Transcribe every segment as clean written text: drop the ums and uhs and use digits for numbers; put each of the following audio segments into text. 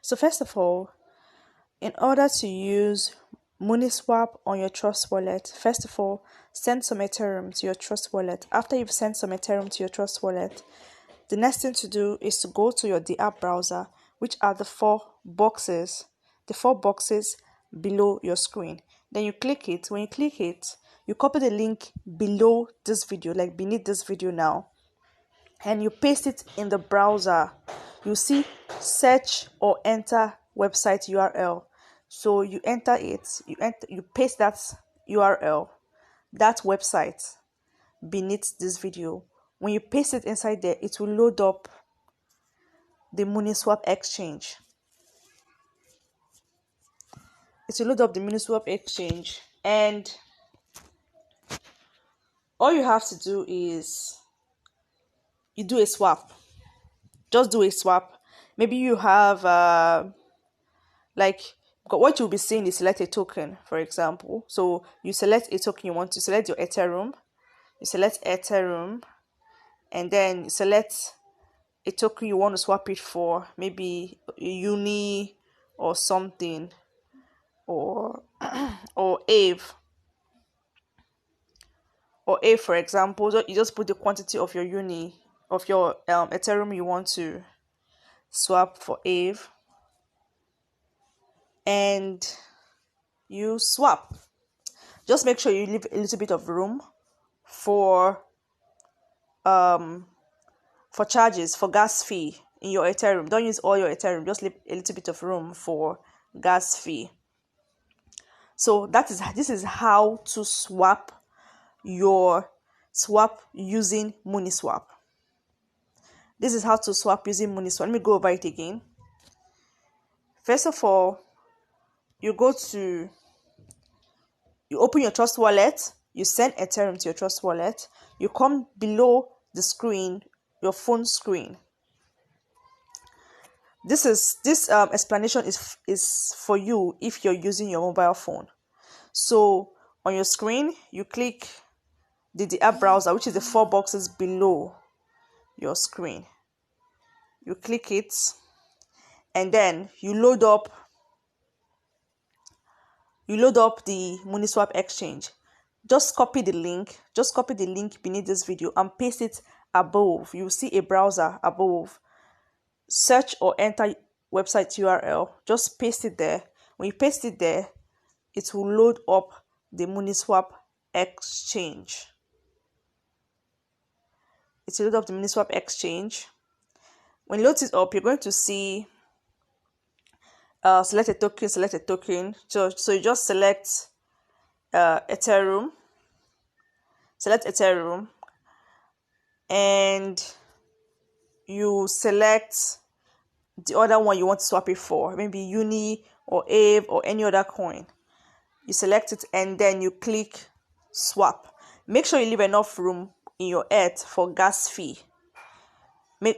So first of all, in order to use Mooniswap on your Trust wallet, first of all, send some Ethereum to your Trust wallet. After you've sent some Ethereum to your Trust wallet, the next thing to do is to go to your app browser, which are the four boxes below your screen. Then you click it. When you click it, you copy the link below this video, like beneath this video now, and you paste it in the browser. You see search or enter website URL. So you enter it, you paste that URL, that website beneath this video. When you paste it inside there, it will load up the Mooniswap exchange. It will load up the Mooniswap exchange, and all you have to do is you do a swap. Just do a swap. Maybe you have like what you'll be seeing is select a token, for example. So you select a token you want to select your Ethereum. You select Ethereum, and then you select a token you want to swap it for, maybe uni or something, or or AVE, for example. So you just put the quantity of your Ethereum you want to swap for AVE, and you swap. Just make sure you leave a little bit of room for charges, for gas fee in your Ethereum. Don't use all your Ethereum, just leave a little bit of room for gas fee. So this is how to swap using Mooniswap. This is how to swap using Mooniswap. Let me go over it again. First of all, you open your Trust wallet, you send Ethereum to your Trust wallet, you come below the screen, your phone screen. This explanation is for you if you're using your mobile phone. So on your screen, you click the app browser, which is the four boxes below your screen. You click it, and then you load up the Mooniswap exchange. Just copy the link beneath this video and paste it above. You see a browser above. Search or enter website URL. Just paste it there. When you paste it there, it will load up the Mooniswap exchange. It will load up the Mooniswap exchange. When it loads it up, you're going to see select a token. So you just select Ethereum. Select Ethereum, and you select the other one you want to swap it for, maybe uni or AVE or any other coin. You select it, and then you click swap. Make sure you leave enough room in your ETH for gas fee.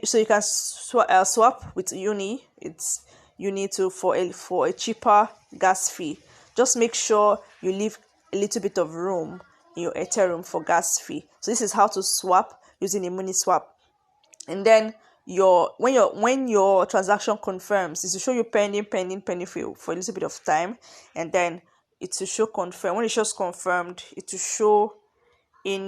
So you can swap with uni. It's uni for a cheaper gas fee. Just make sure you leave a little bit of room in your Ethereum for gas fee. So this is how to swap using a Mooniswap. And then when your transaction confirms, it will show you pending for a little bit of time, and then it will show confirm. When it shows confirmed, it will show in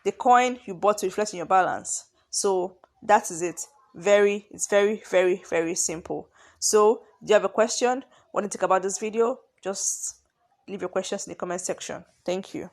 the coin you bought to reflect in your balance. So that is it. It's very, very, very simple. So do you have a question? What do you think about this video? Just leave your questions in the comment section. Thank you.